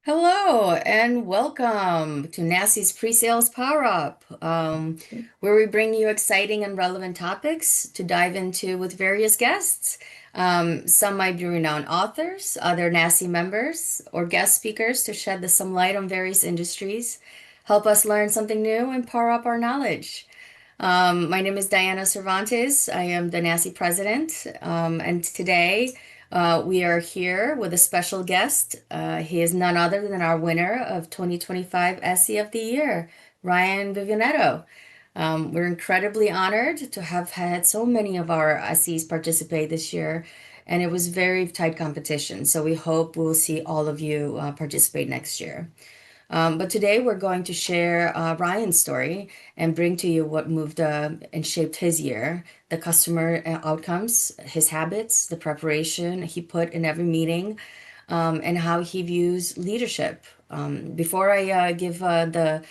Hello and welcome to NAASE's Pre-Sales Powerup, where we bring you exciting and relevant topics to dive into with various guests. Some might be renowned authors, other NAASE members, or guest speakers to shed some light on various industries, help us learn something new, and power up our knowledge. My name is Diana Cervantes. I am the NAASE president, and today we are here with a special guest. He is none other than our winner of 2025 SE of the Year, Ryan Bivinetto. We're incredibly honored to have had so many of our SEs participate this year, and it was very tight competition. So we hope we'll see all of you participate next year. But today we're going to share Ryan's story and bring to you what moved and shaped his year, the customer outcomes, his habits, the preparation he put in every meeting, and how he views leadership. Before I give the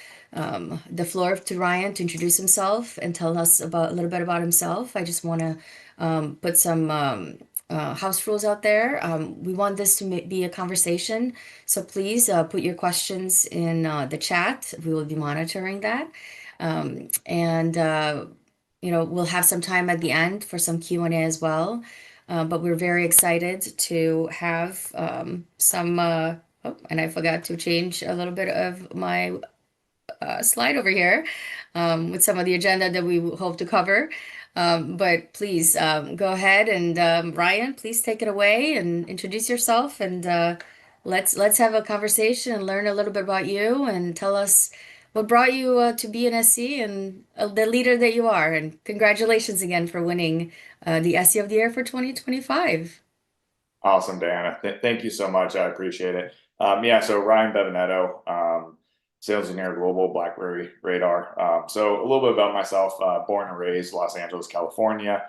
floor to Ryan to introduce himself and tell us about a little bit about himself, I just want to put some house rules out there. We want this to be a conversation, so please put your questions in the chat. We will be monitoring that. And we'll have some time at the end for some Q&A as well. But we're very excited to have oh, and I forgot to change a little bit of my slide over here with some of the agenda that we hope to cover. But please go ahead and Ryan, please take it away and introduce yourself and let's have a conversation and learn a little bit about you and tell us what brought you to be an SE and the leader that you are. And congratulations again for winning the SE of the Year for 2025. Awesome, Diana. Thank you so much. I appreciate it. Yeah, so Ryan Bivinetto, sales engineer, global BlackBerry Radar. So a little bit about myself. Born and raised Los Angeles, California.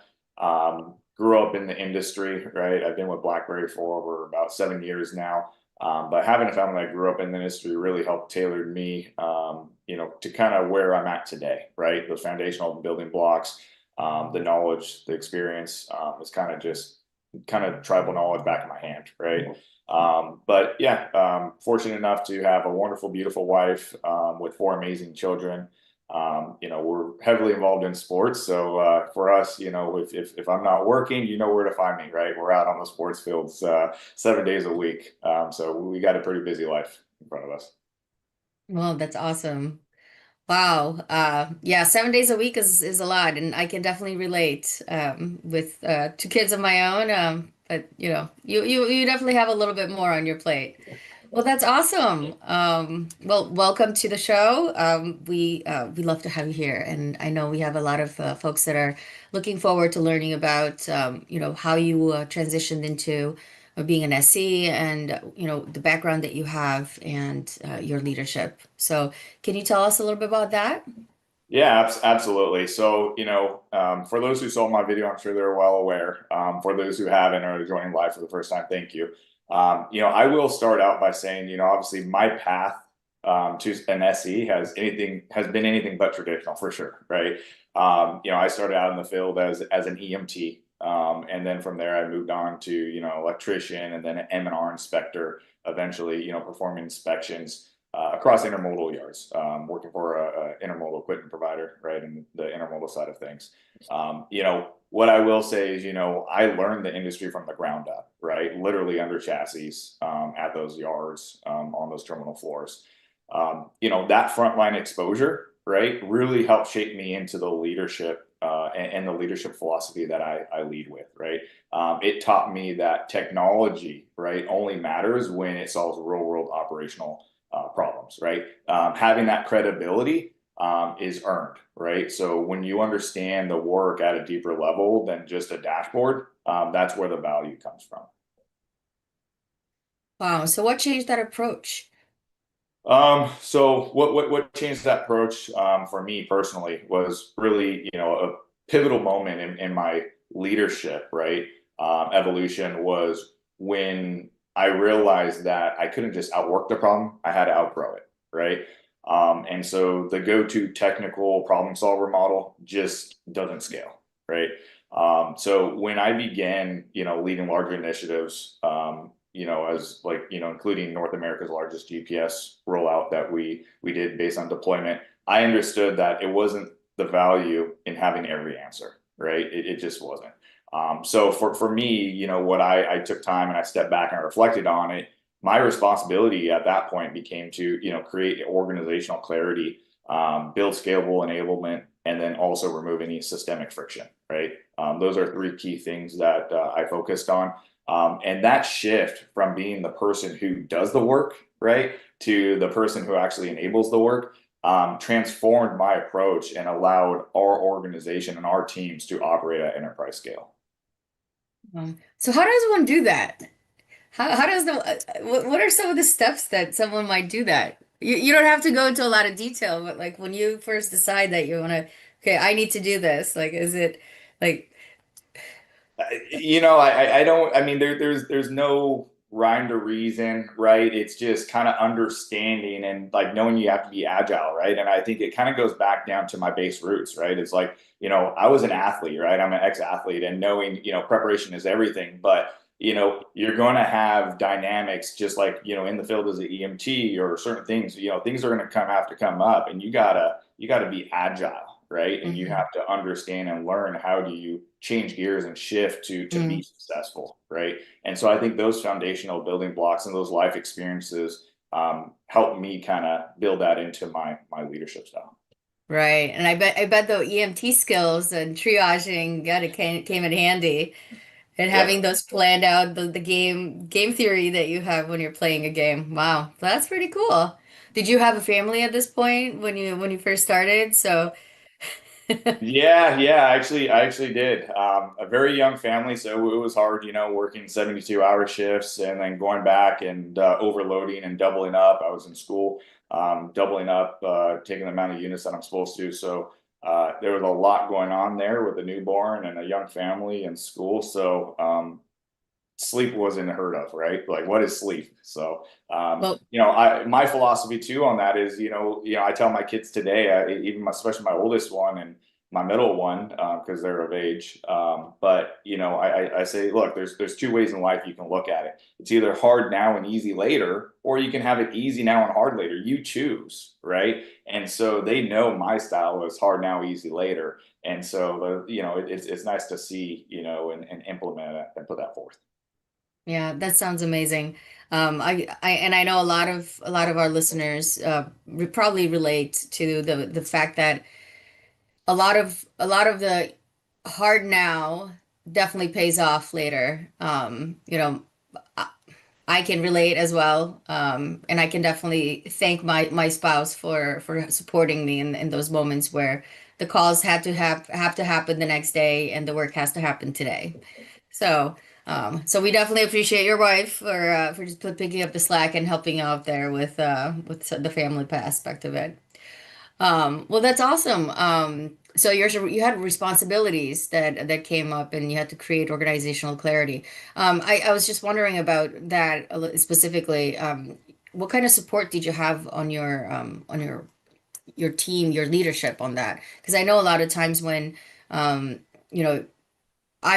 Grew up in the industry, right? I've been with BlackBerry for over about 7 years now. But having a family that grew up in the industry really helped tailor me, to kind of where I'm at today, right? The foundational building blocks, the knowledge, the experience, is kind of tribal knowledge back in my hand, right? But yeah, fortunate enough to have a wonderful, beautiful wife with four amazing children. We're heavily involved in sports, so for us, if I'm not working, you know where to find me, right? We're out on the sports fields 7 days a week, so we got a pretty busy life in front of us. Well, that's awesome. Wow. Yeah, 7 days a week is a lot, and I can definitely relate with two kids of my own. But you definitely have a little bit more on your plate. Well, that's awesome. Well, welcome to the show. We love to have you here, and I know we have a lot of folks that are looking forward to learning about how you transitioned into being an SE and the background that you have and your leadership. So, can you tell us a little bit about that? Yeah, absolutely. So, for those who saw my video, I'm sure they're well aware. For those who haven't or are joining live for the first time, thank you. I will start out by saying, obviously my path to an SE has been anything but traditional for sure, right? I started out in the field as an EMT, and then from there I moved on to electrician and then an M&R inspector, eventually performing inspections across intermodal yards, working for a intermodal equipment provider, right, in the intermodal side of things. What I will say is, I learned the industry from the ground up, right, literally under chassis, at those yards, on those terminal floors. That frontline exposure, right, really helped shape me into the leadership and the leadership philosophy that I lead with, right? It taught me that technology, right, only matters when it solves real world operational problems, right? Having that credibility is earned, right? So when you understand the work at a deeper level than just a dashboard, that's where the value comes from. Wow. So, what changed that approach? So what changed that approach for me personally was really, a pivotal moment in my leadership, right? Evolution was when I realized that I couldn't just outwork the problem, I had to outgrow it, right? And so the go-to technical problem solver model just doesn't scale, right? So when I began, leading larger initiatives, as like, including North America's largest GPS rollout that we did based on deployment, I understood that it wasn't the value in having every answer, right? It just wasn't. So for me, what I took time and I stepped back and I reflected on it. My responsibility at that point became to, create organizational clarity, build scalable enablement, and then also remove any systemic friction, right? Those are three key things that I focused on. And that shift from being the person who does the work, right, to the person who actually enables the work, transformed my approach and allowed our organization and our teams to operate at enterprise scale. So how does one do that? How does what are some of the steps that someone might do that? You don't have to go into a lot of detail, but like when you first decide that you want to, okay, I need to do this, like, is it like, I don't. I mean, there's no rhyme to reason, right? It's just kind of understanding and like knowing you have to be agile, right? And I think it kind of goes back down to my base roots, right? It's like, I was an athlete, right? I'm an ex-athlete, and knowing, preparation is everything, but you're going to have dynamics just like, in the field as an EMT or certain things, things are going to have to come up, and you gotta be agile, right? And you Mhm. have to understand and learn how do you change gears and shift to be successful, right? And so I think those foundational building blocks and those life experiences help me kind of build that into my leadership style. Right. And I bet the EMT skills and triaging got it came in handy. And having Yep. those planned out, the game theory that you have when you're playing a game. Wow, that's pretty cool. Did you have a family at this point when you first started? So Yeah, I actually did. A very young family, so it was hard, working 72-hour shifts and then going back and overloading and doubling up. I was in school, doubling up, taking the amount of units that I'm supposed to. So there was a lot going on there with a newborn and a young family and school. So sleep wasn't heard of, right? Like, what is sleep? So, well, my philosophy too on that is, I tell my kids today, even especially my oldest one and my middle one, because they're of age. But I say, look, there's two ways in life you can look at it. It's either hard now and easy later, or you can have it easy now and hard later. You choose, right? And so they know my style is hard now, easy later. And so, it's nice to see, and implement it and put that forth. yeah, that sounds amazing. I know a lot of our listeners probably relate to the fact that a lot of the hard now definitely pays off later. I can relate as well, and I can definitely thank my spouse for supporting me in those moments where the calls have to happen the next day and the work has to happen today. So we definitely appreciate your wife for just picking up the slack and helping out there with the family aspect of it. Well, that's awesome. So you had responsibilities that came up, and you had to create organizational clarity. I was just wondering about that specifically. What kind of support did you have on your team, your leadership on that? Because I know a lot of times when, um, you know,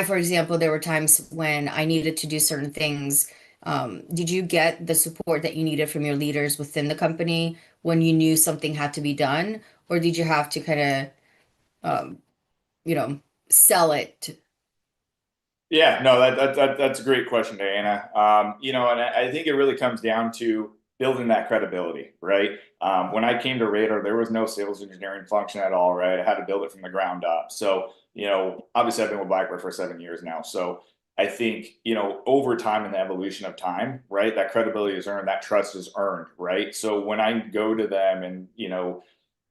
for example, there were times when I needed to do certain things. Did you get the support that you needed from your leaders within the company when you knew something had to be done, or did you have to kind of, you know, sell it? Yeah, no, that's a great question, Diana. And I think it really comes down to building that credibility, right? When I came to Radar, there was no sales engineering function at all, right? I had to build it from the ground up. So, obviously I've been with BlackBerry for 7 years now. So I think, over time and the evolution of time, right, that credibility is earned, that trust is earned, right? So when I go to them and,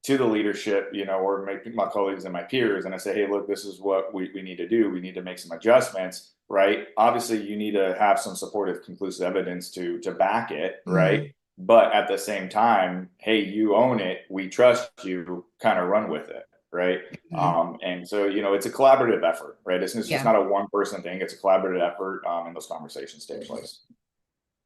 to the leadership, or my colleagues and my peers, and I say, hey, look, this is what we need to do. We need to make some adjustments, right? Obviously, you need to have some supportive, conclusive evidence to back it, right? Mm, But at the same time, hey, you own it. We trust you. Kind of run with it, right? mm, And so, it's a collaborative effort, right? It's just yeah. not a one person thing. It's a collaborative effort, and those conversations take place.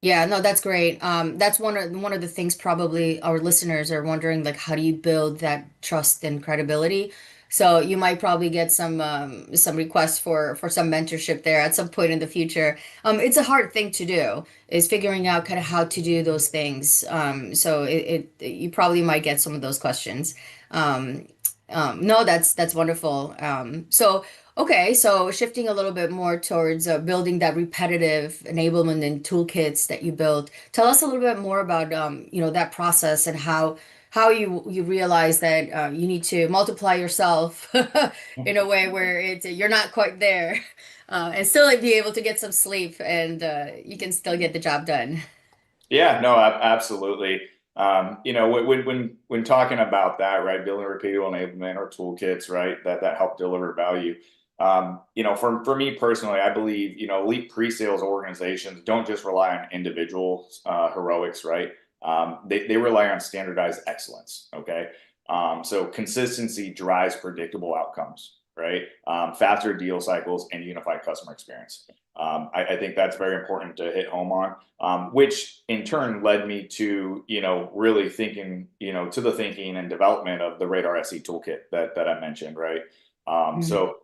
Yeah, no, that's great. That's one of the things probably our listeners are wondering, like, how do you build that trust and credibility? So you might probably get some requests for some mentorship there at some point in the future. It's a hard thing to do, is figuring out kind of how to do those things. So you probably might get some of those questions. Um, no, that's wonderful. So okay, so shifting a little bit more towards building that repetitive enablement and toolkits that you built. Tell us a little bit more about that process and how you realize that you need to multiply yourself in a way where you're not quite there, and still be able to get some sleep, and you can still get the job done. Yeah, no, absolutely. When talking about that, right, building repeatable enablement or toolkits, right, that help deliver value. For me personally, I believe, elite pre-sales organizations don't just rely on individual heroics, right? They rely on standardized excellence. Okay. So consistency drives predictable outcomes, right? Faster deal cycles and unified customer experience. I think that's very important to hit home on, which in turn led me to, really thinking, to the thinking and development of the Radar SE toolkit that I mentioned, right? Mhm. So,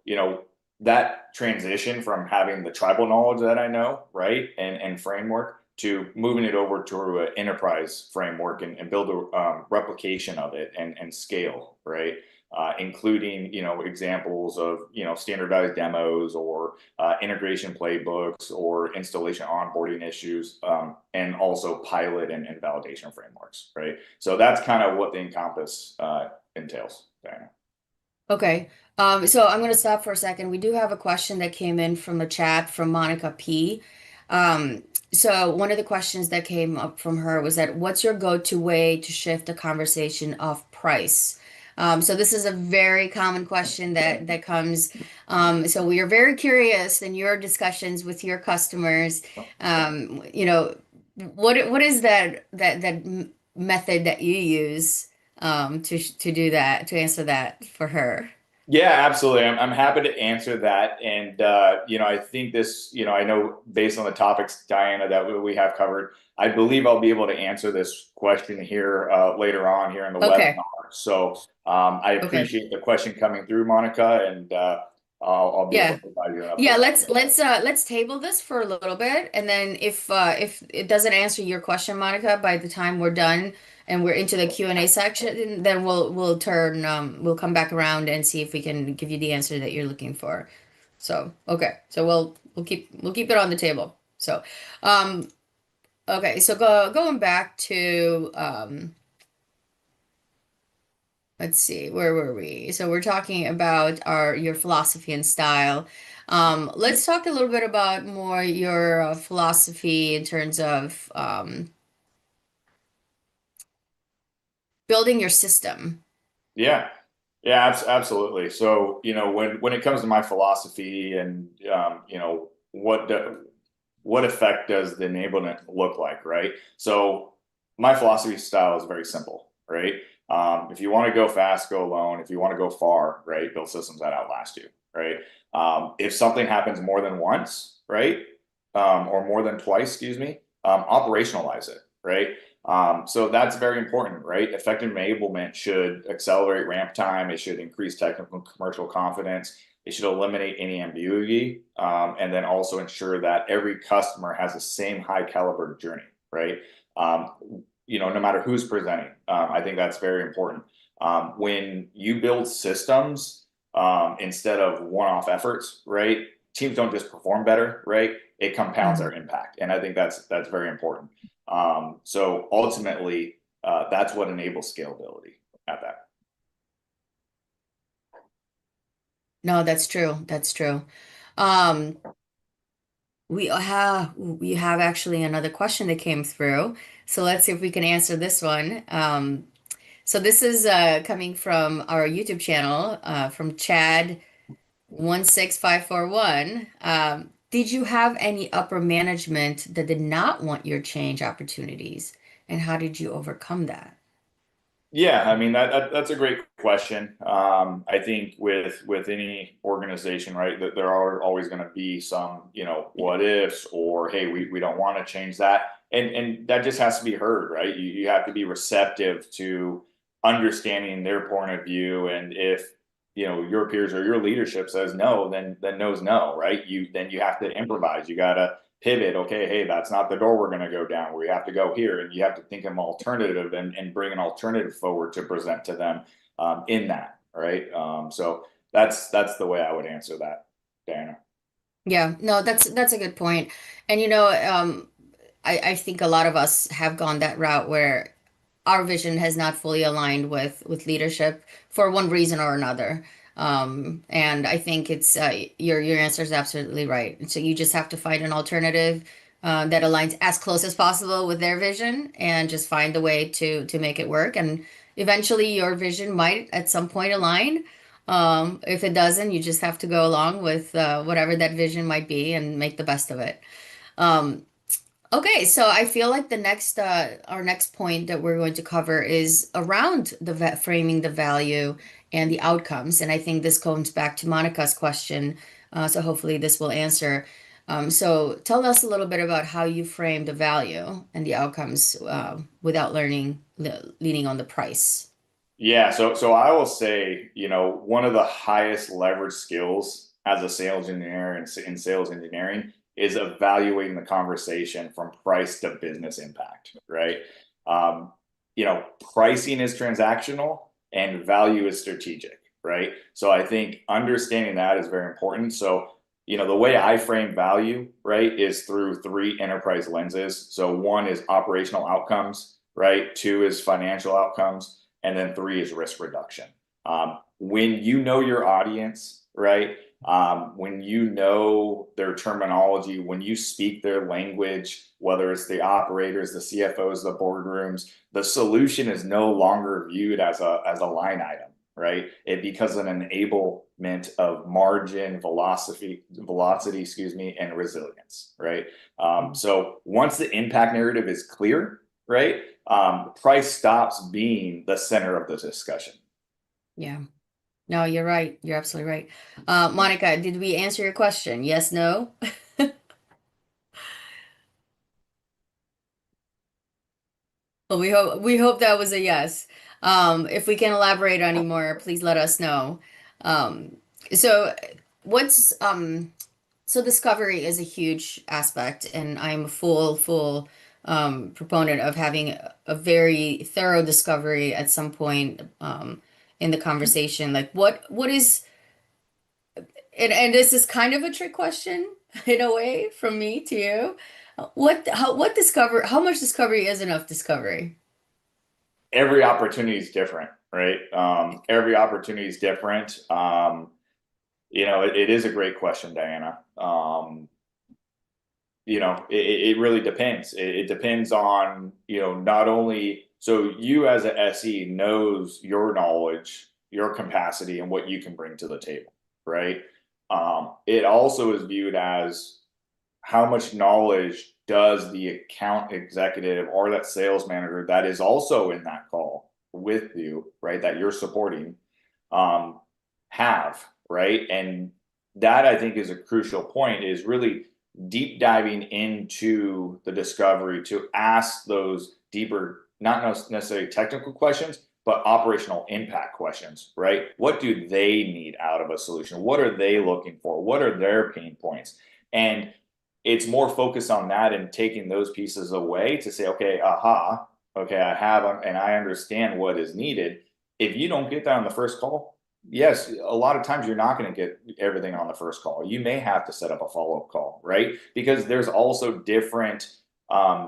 that transition from having the tribal knowledge that I know, right, and framework to moving it over to an enterprise framework and build a replication of it and scale, right? Including examples of standardized demos or integration playbooks or installation onboarding issues, and also pilot and validation frameworks, right? So that's kind of what the Encompass entails, Diana. Okay. So I'm going to stop for a second. We do have a question that came in from the chat from Monica P. Um, so one of the questions that came up from her was that what's your go-to way to shift the conversation off price? So this is a very common question that comes. So we are very curious in your discussions with your customers. What is that method that you use to do that, to answer that for her? Yeah, absolutely. I'm happy to answer that. And, I think this, I know based on the topics, Diana, that we have covered, I believe I'll be able to answer this question here later on here in the Okay. webinar. So I Okay. appreciate the question coming through, Monica, and I'll be able Yeah. to provide you an Yeah, update on it. let's table this for a little bit, and then if it doesn't answer your question, Monica, by the time we're done and we're into the Q&A section, then we'll come back around and see if we can give you the answer that you're looking for. So, okay. So we'll keep it on the table. So, um okay, so going back to let's see, where were we? So we're talking about your philosophy and style. Let's talk a little bit about more your philosophy in terms of building your system. Yeah. Yeah, absolutely. So, when it comes to my philosophy and what effect does the enablement look like, right? So, my philosophy style is very simple, right? If you want to go fast, go alone. If you want to go far, right, build systems that outlast you, right? If something happens more than once, right, or more than twice, excuse me, operationalize it, right? So that's very important, right? Effective enablement should accelerate ramp time. It should increase technical and commercial confidence. It should eliminate any ambiguity, and then also ensure that every customer has the same high caliber journey, right? No matter who's presenting. I think that's very important. When you build systems instead of one-off efforts, right? Teams don't just perform better, right? It compounds their Mhm. impact, and I think that's very important. So ultimately, that's what enables scalability at that. No, that's true. That's true. Um, we have actually another question that came through. So let's see if we can answer this one. So this is coming from our YouTube channel, from Chad 16541. Did you have any upper management that did not want your change opportunities? And how did you overcome that? Yeah, I mean that's a great question. I think with any organization, right, that there are always going to be some, what ifs or hey, we don't want to change that, and that just has to be heard, right? You have to be receptive to understanding their point of view, and if your peers or your leadership says no, then no's no, right? You have to improvise. You gotta pivot. Okay, hey, that's not the door we're gonna go down. We have to go here, and you have to think of an alternative and bring an alternative forward to present to them in that, right? So that's the way I would answer that, Diana. Yeah, no, that's a good point. And I think a lot of us have gone that route where our vision has not fully aligned with leadership for one reason or another. And I think it's your answer is absolutely right. So you just have to find an alternative that aligns as close as possible with their vision and just find a way to make it work. And eventually your vision might at some point align. If it doesn't, you just have to go along with whatever that vision might be and make the best of it. Um, Okay, so I feel like our next point that we're going to cover is around framing the value and the outcomes. And I think this comes back to Monica's question. So hopefully this will answer. So tell us a little bit about how you frame the value and the outcomes without leaning on the price. Yeah, so I will say, one of the highest leverage skills as a sales engineer in sales engineering is evaluating the conversation from price to business impact, right? Um, Pricing is transactional and value is strategic, right? So I think understanding that is very important. So, the way I frame value, right, is through three enterprise lenses. So one is operational outcomes, right? Two is financial outcomes, and then three is risk reduction. When you know your audience, right? When you know their terminology, when you speak their language, whether it's the operators, the CFOs, the boardrooms, the solution is no longer viewed as a line item, right? It becomes an enablement of margin, velocity, excuse me, and resilience, right? So once the impact narrative is clear, right, price stops being the center of the discussion. Yeah. No, you're right. You're absolutely right. Monica, did we answer your question? Yes, no? Well, we hope that was a yes. If we can elaborate any more, please let us know. Um, so what's so discovery is a huge aspect, and I'm a full proponent of having a very thorough discovery at some point in the conversation. Like what is and this is kind of a trick question in a way from me to you. How much discovery is enough discovery? Every opportunity is different, right? Every opportunity is different. It is a great question, Diana. It really depends. It depends on, not only, so you as a SE knows your knowledge, your capacity, and what you can bring to the table, right? It also is viewed as how much knowledge does the account executive or that sales manager that is also in that call with you, right, that you're supporting, um, have, right? And that I think is a crucial point, is really deep diving into the discovery to ask those deeper, not necessarily technical questions, but operational impact questions, right? What do they need out of a solution? What are they looking for? What are their pain points? And it's more focused on that and taking those pieces away to say, okay, aha, okay, I have and I understand what is needed. If you don't get that on the first call, yes, a lot of times you're not going to get everything on the first call. You may have to set up a follow-up call, right? Because there's also different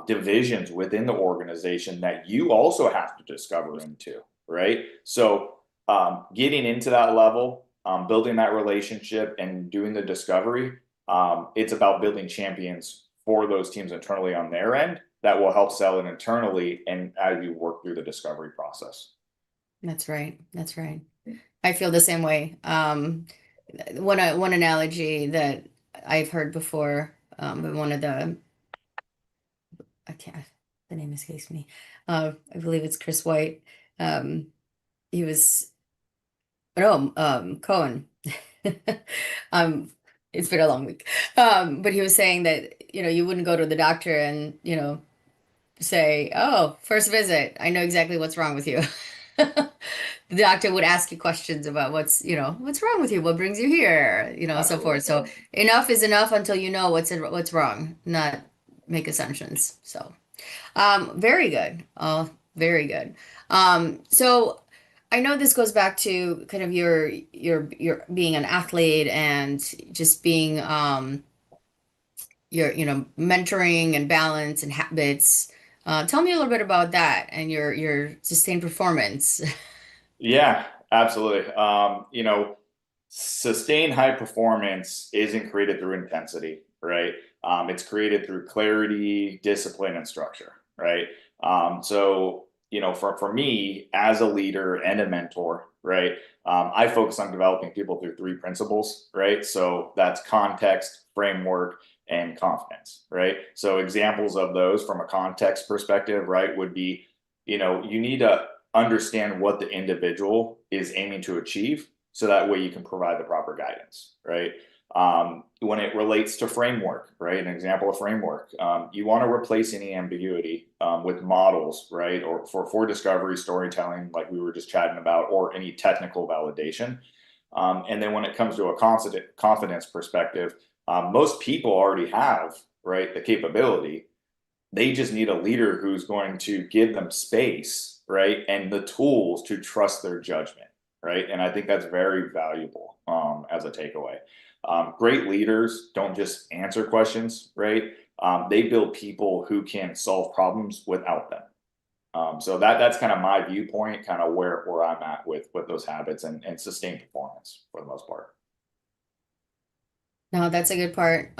divisions within the organization that you also have to discover into, right? So getting into that level, building that relationship and doing the discovery, it's about building champions for those teams internally on their end that will help sell it internally and as you work through the discovery process. That's right. That's right. I feel the same way. One analogy that I've heard before, but one of the I can't the name escapes me. I believe it's Chris White. Um, he was no Cohen. Um, it's been a long week. But he was saying that you wouldn't go to the doctor and say, "Oh, first visit, I know exactly what's wrong with you." The doctor would ask you questions about what's wrong with you, what brings you here, so Absolutely. forth. So enough is enough until you know what's wrong, not make assumptions. So, very good. Very good. So I know this goes back to kind of your being an athlete and just being your mentoring and balance and habits. Tell me a little bit about that and your sustained performance. Yeah, absolutely. Sustained high performance isn't created through intensity, right? It's created through clarity, discipline, and structure, right? For me as a leader and a mentor, right? I focus on developing people through three principles, right? So that's context, framework, and confidence, right? So examples of those from a context perspective, right, would be, you need to understand what the individual is aiming to achieve so that way you can provide the proper guidance, right? When it relates to framework, right? An example of framework, you want to replace any ambiguity with models, right? Or for discovery, storytelling, like we were just chatting about, or any technical validation. And then when it comes to a confidence perspective, most people already have, right, the capability. They just need a leader who's going to give them space, right, and the tools to trust their judgment, right? And I think that's very valuable as a takeaway. Great leaders don't just answer questions, right? They build people who can solve problems without them. So that's kind of my viewpoint, kind of where I'm at with those habits and sustained performance for the most part. No, that's a good part.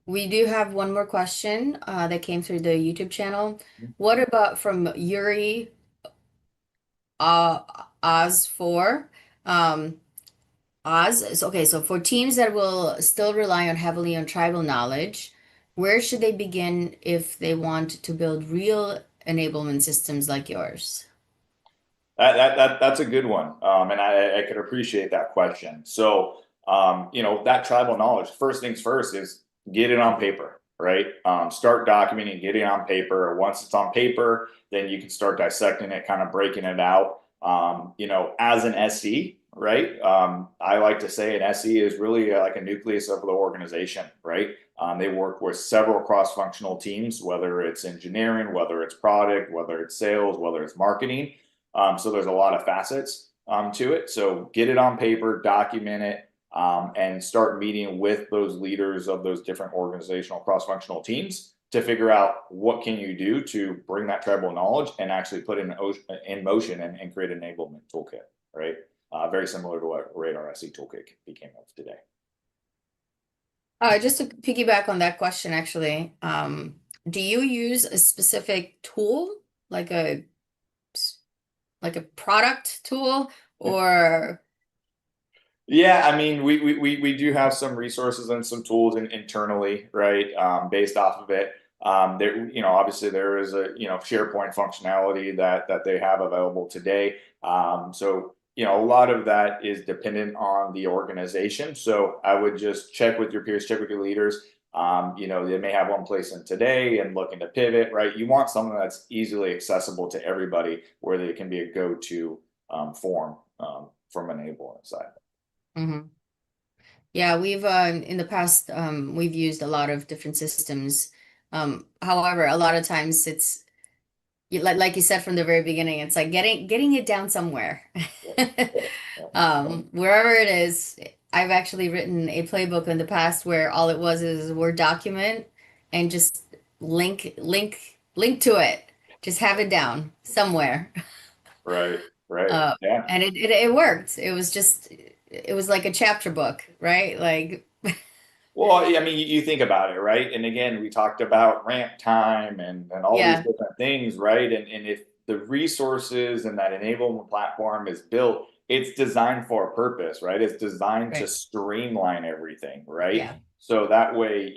We do have one more question that came through the YouTube channel. What about from Yuri uh, Oz 4? Um, okay, so for teams that will still rely on heavily on tribal knowledge, where should they begin if they want to build real enablement systems like yours? That's a good one, and I could appreciate that question. So, that tribal knowledge. First things first is get it on paper, right? Start documenting, get it on paper. Once it's on paper, then you can start dissecting it, kind of breaking it out. As an SE, right? I like to say an SE is really like a nucleus of the organization, right? They work with several cross-functional teams, whether it's engineering, whether it's product, whether it's sales, whether it's marketing. So there's a lot of facets to it. So get it on paper, document it, and start meeting with those leaders of those different organizational cross-functional teams to figure out what can you do to bring that tribal knowledge and actually put in motion and create an enablement toolkit, right? Very similar to what Radar SE toolkit became of today. Just to piggyback on that question, actually, do you use a specific tool, like a like a product tool, or Yeah, I mean, we do have some resources and some tools internally, right? Based off of it. There, obviously there is a, SharePoint functionality that they have available today. A lot of that is dependent on the organization. So I would just check with your peers, check with your leaders. They may have one place in today and looking to pivot, right? You want something that's easily accessible to everybody where they can be a go-to form from enablement side. Mhm. Yeah, we've in the past we've used a lot of different systems. However, a lot of times it's like you said from the very beginning, it's like getting it down somewhere. Wherever it is. I've actually written a playbook in the past where all it was is a Word document and just link to it. Just have it down somewhere. Right, right. Uh, Yeah. and it worked. It was like a chapter book, right? Like, Well, I mean, you think about it, right? And again, we talked about ramp time and all these yeah, different things, right? And if the resources and that enablement platform is built, it's designed for a purpose, right? It's designed to right. streamline everything, right? Yeah, So that way,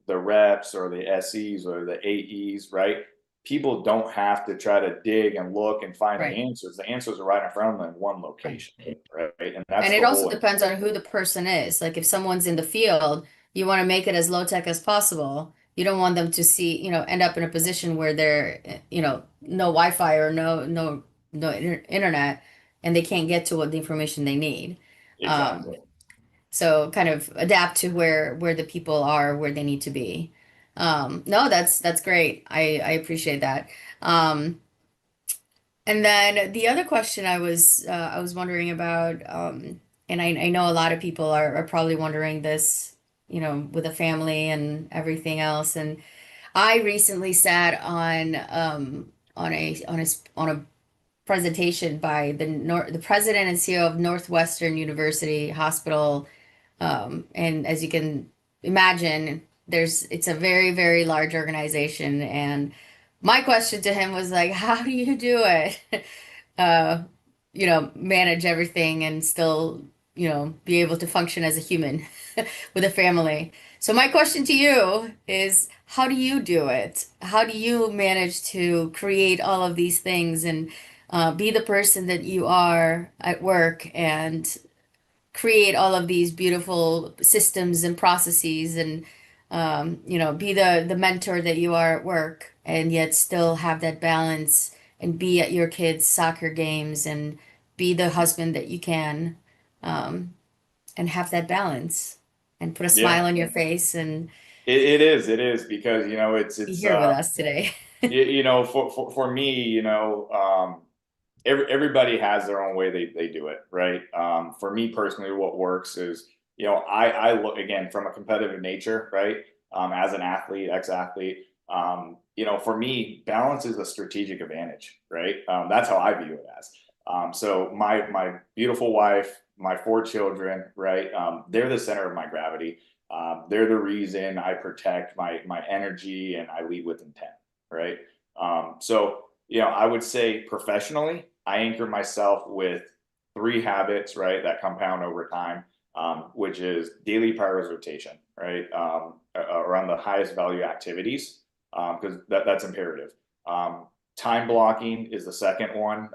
the reps or the SEs or the AEs, right? People don't have to try to dig and look and find the right, answers. The answers are right in front of them in one right. location, right? And And that's it the also whole. depends on who the person is. Like if someone's in the field, you want to make it as low tech as possible. You don't want them to see, end up in a position where they're, no Wi-Fi or no internet, and they can't get to what the information they need. Exactly. So kind of adapt to where the people are, where they need to be. No, that's great. I appreciate that. Um, and then the other question I was wondering about, and I know a lot of people are probably wondering this, with a family and everything else. And I recently sat on a presentation by the president and CEO of Northwestern University Hospital, and as you can imagine, it's a very, very large organization. And my question to him was like, how do you do it? Uh, manage everything and still, be able to function as a human with a family. So my question to you is, how do you do it? How do you manage to create all of these things and be the person that you are at work and create all of these beautiful systems and processes and be the mentor that you are at work and yet still have that balance and be at your kids' soccer games and be the husband that you can, um, and have that balance and put a Yeah, smile on your face and it is because be here with us today. for me, everybody has their own way they do it, right? For me personally, what works is, I look again from a competitive nature, right? As an athlete, ex-athlete, for me, balance is a strategic advantage, right? That's how I view it as. So my beautiful wife, my four children, right? They're the center of my gravity. They're the reason I protect my energy and I lead with intent, right? So I would say professionally, I anchor myself with three habits, right, that compound over time, which is daily prioritization, right, around the highest value activities, because that's imperative. Time blocking is the second one,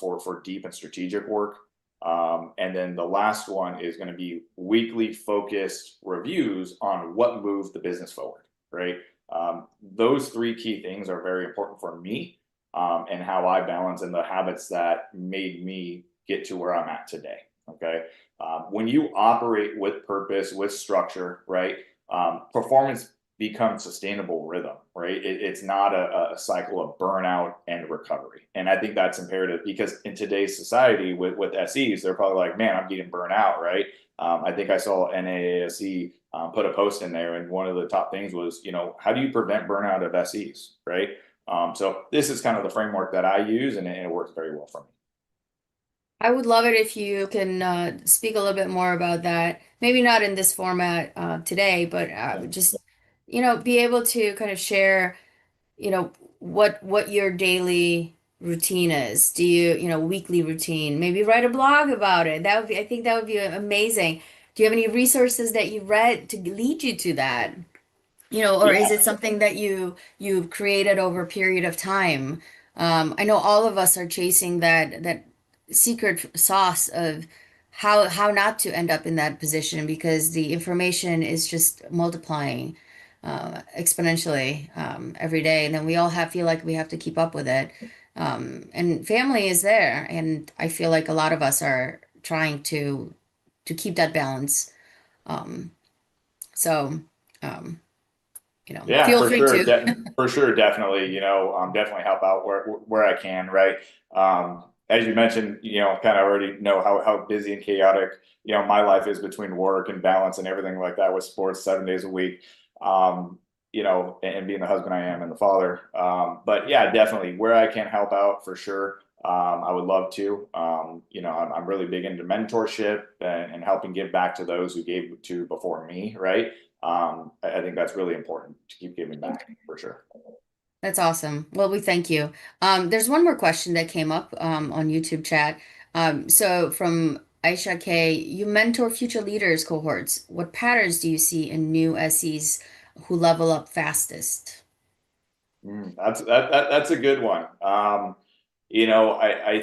for deep and strategic work. And then the last one is going to be weekly focused reviews on what moved the business forward, right? Those three key things are very important for me, and how I balance and the habits that made me get to where I'm at today. Okay. When you operate with purpose, with structure, right, performance becomes sustainable rhythm, right? It's not a cycle of burnout and recovery. And I think that's imperative because in today's society with SEs, they're probably like, man, I'm getting burnt out, right? I think I saw NAASE put a post in there, and one of the top things was, how do you prevent burnout of SEs, right? So this is kind of the framework that I use, and it works very well for me. I would love it if you can speak a little bit more about that. Maybe not in this format today, but Yeah. just, be able to kind of share, what your daily routine is. Do you, weekly routine? Maybe write a blog about it. I think that would be amazing. Do you have any resources that you read to lead you to that? Or is Yeah. it something that you've created over a period of time? I know all of us are chasing that secret sauce of how not to end up in that position because the information is just multiplying exponentially every day, and then we all feel like we have to keep up with it. And family is there, and I feel like a lot of us are trying to keep that balance. Um, so. Um, Yeah, feel for free sure. to. For sure, definitely, definitely help out where I can, right? As you mentioned, kind of already know how busy and chaotic, my life is between work and balance and everything like that with sports 7 days a week. Um, and being the husband I am and the father. But yeah, definitely where I can help out for sure. I would love to. I'm really big into mentorship and helping give back to those who gave to before me, right? I think that's really important to keep giving back for sure. That's awesome. Well, we thank you. There's one more question that came up on YouTube chat. So from Aisha K, you mentor future leaders cohorts. What patterns do you see in new SEs who level up fastest? That's a good one. I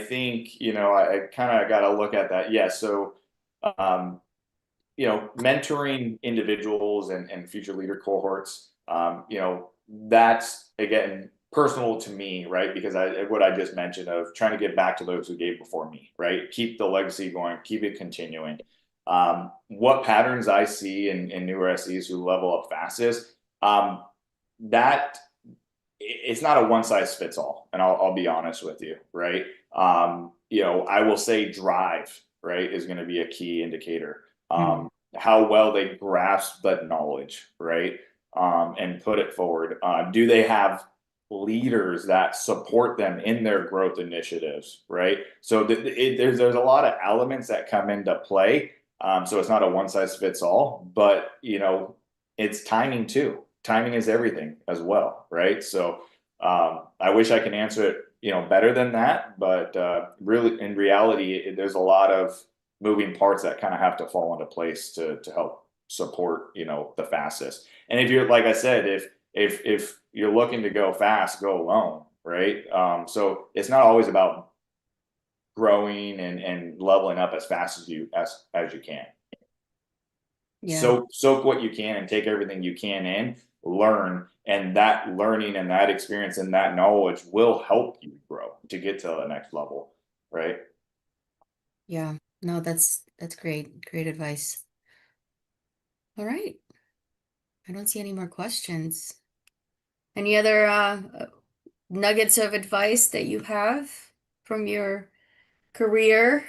think I kind of got to look at that. Yeah, so um, mentoring individuals and future leader cohorts, that's again personal to me, right? Because what I just mentioned of trying to get back to those who gave before me, right? Keep the legacy going, keep it continuing. What patterns I see in newer SEs who level up fastest, that it's not a one size fits all, and I'll be honest with you, right? I will say drive, right, is going to be a key indicator. Mm. How well they grasp that knowledge, right, and put it forward. Do they have leaders that support them in their growth initiatives, right? So there's a lot of elements that come into play. So it's not a one size fits all, but it's timing too. Timing is everything as well, right? So I wish I can answer it, better than that, but really, in reality, there's a lot of moving parts that kind of have to fall into place to help support, the fastest. And if you're, like I said, if you're looking to go fast, go alone, right? So it's not always about growing and leveling up as fast as you can. Yeah. Soak what you can and take everything you can in, learn, and that learning and that experience and that knowledge will help you grow to get to the next level, right? Yeah. No, that's great. Great advice. All right. I don't see any more questions. Any other nuggets of advice that you have from your career?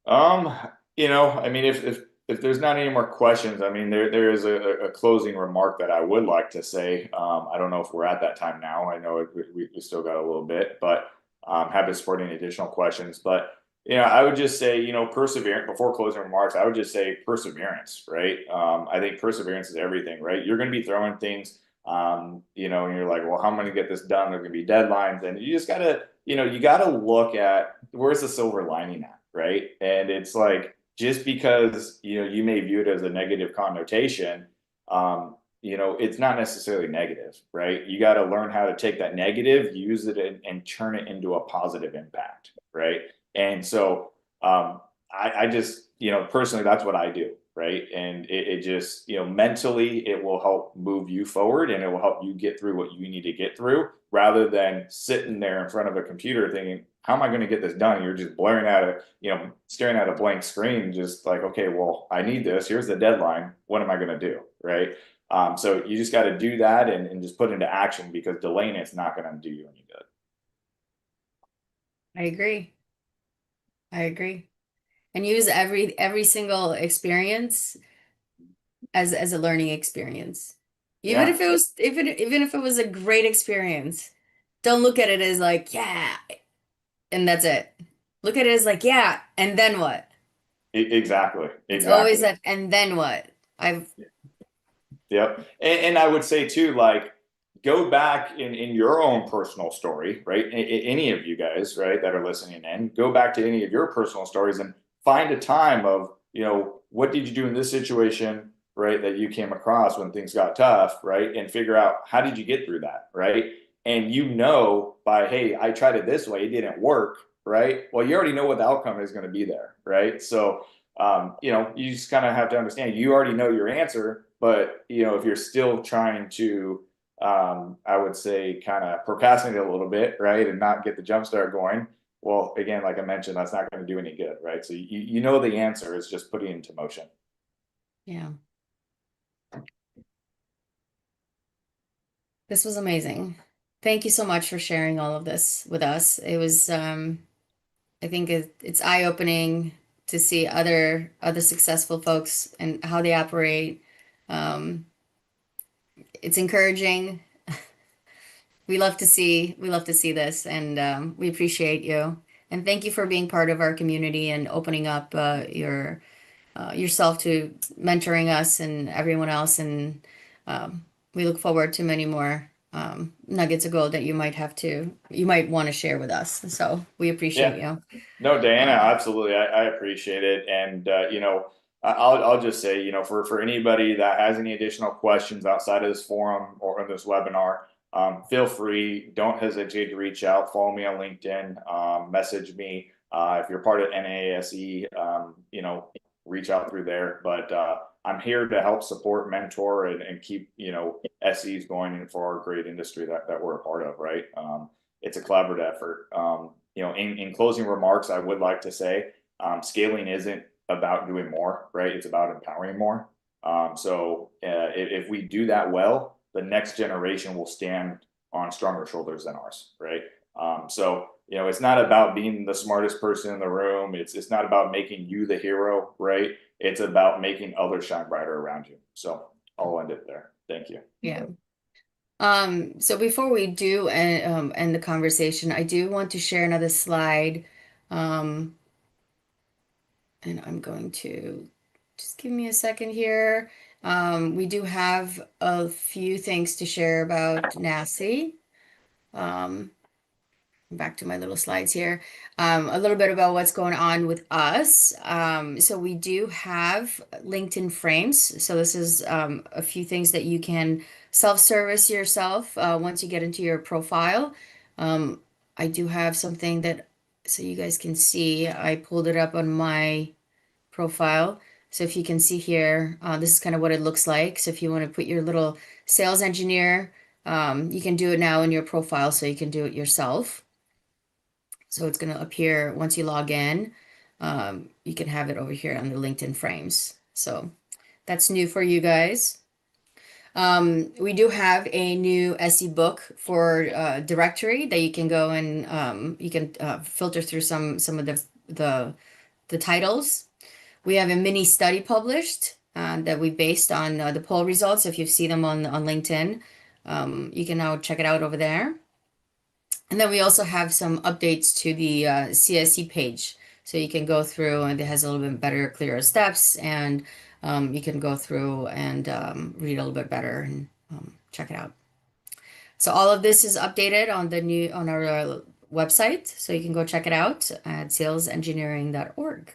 Um, I mean, if there's not any more questions, I mean, there is a closing remark that I would like to say. I don't know if we're at that time now. I know we still got a little bit, but happy to support any additional questions. But I would just say, perseverance before closing remarks. I would just say perseverance, right? I think perseverance is everything, right? You're going to be throwing things, and you're like, well, how am I going to get this done? There's going to be deadlines, and you just gotta, you gotta look at where's the silver lining at, right? And it's like just because you may view it as a negative connotation, it's not necessarily negative, right? You got to learn how to take that negative, use it, and turn it into a positive impact, right? And so I just personally that's what I do, right? And it just mentally it will help move you forward and it will help you get through what you need to get through rather than sitting there in front of a computer thinking, how am I going to get this done? And you're just blaring at it, staring at a blank screen, just like, okay, well, I need this. Here's the deadline. What am I going to do? Right. So you just got to do that and just put it into action because delaying it's not going to do you any good. I agree. I agree. And use every single experience as a learning experience. Even Yeah, if it was even if it was a great experience, don't look at it as like, yeah, and that's it. Look at it as like, yeah, and then what? exactly. It's always Exactly. that, and then what? I've Yep. And I would say too, like, go back in your own personal story, right? Any of you guys, right, that are listening in, go back to any of your personal stories and find a time of, what did you do in this situation, right, that you came across when things got tough, right? And figure out how did you get through that, right? And by, hey, I tried it this way, it didn't work, right? Well, you already know what the outcome is going to be there, right? So you just kind of have to understand you already know your answer, but if you're still trying to, I would say, kind of procrastinate a little bit, right, and not get the jump start going. Well, again, like I mentioned, that's not going to do any good, right? So you know the answer is just putting it into motion. yeah. This was amazing. Thank you so much for sharing all of this with us. It was I think it's eye-opening to see other successful folks and how they operate. Um, it's encouraging. We love to see this, and we appreciate you. And thank you for being part of our community and opening up yourself to mentoring us and everyone else. And we look forward to many more nuggets of gold that you might want to share with us. So we appreciate Yeah. you. No, Diana, Um, absolutely. I appreciate it. And I'll just say, for anybody that has any additional questions outside of this forum or in this webinar, feel free. Don't hesitate to reach out. Follow me on LinkedIn. Message me. If you're part of NAASE, reach out through there. But I'm here to help support, mentor, and keep, SEs going for our great industry that we're a part of, right? It's a collaborative effort. In closing remarks, I would like to say scaling isn't about doing more, right? It's about empowering more. If we do that well, the next generation will stand on stronger shoulders than ours, right? It's not about being the smartest person in the room. It's not about making you the hero, right? It's about making others shine brighter around you. So I'll end it there. Thank you. Yeah. So before we do end the conversation, I do want to share another slide. Um, and I'm going to just give me a second here. We do have a few things to share about NAASE. Um, Back to my little slides here. A little bit about what's going on with us. So we do have LinkedIn frames. So this is a few things that you can self-service yourself once you get into your profile. Um, I do have something that, so you guys can see, I pulled it up on my profile. So if you can see here, this is kind of what it looks like. So if you want to put your little sales engineer, you can do it now in your profile, so you can do it yourself. So it's going to appear once you log in. You can have it over here on the LinkedIn frames. So that's new for you guys. We do have a new SE book for directory that you can go and you can filter through some of the titles. We have a mini study published that we based on the poll results. If you see them on LinkedIn, you can now check it out over there. And then we also have some updates to the CSE page. So you can go through and it has a little bit better, clearer steps, and you can go through and read a little bit better and check it out. So all of this is updated on our website. So you can go check it out at salesengineering.org.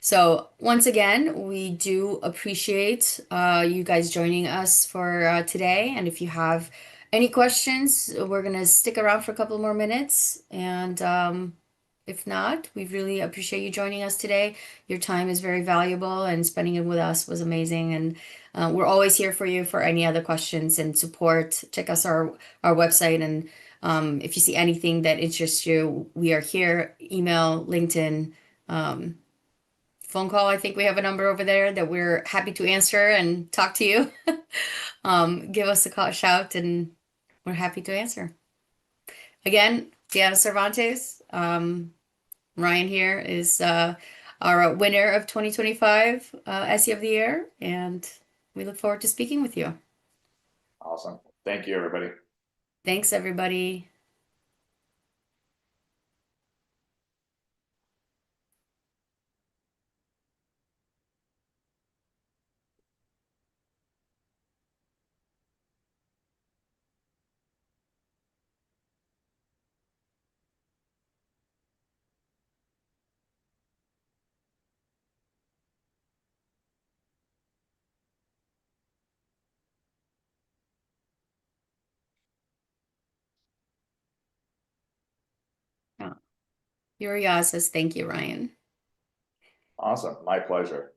So once again, we do appreciate you guys joining us for today. And if you have any questions, we're gonna stick around for a couple more minutes. And if not, we really appreciate you joining us today. Your time is very valuable, and spending it with us was amazing. And we're always here for you for any other questions and support. Check us our website, and if you see anything that interests you, we are here. Email, LinkedIn. Phone call. I think we have a number over there that we're happy to answer and talk to you. Give us a call, shout, and we're happy to answer. Again, Diana Cervantes. Ryan here is our winner of 2025 SE of the Year, and we look forward to speaking with you. Awesome. Thank you, everybody. Thanks, everybody. Uriah says, thank you, Ryan. Awesome. My pleasure.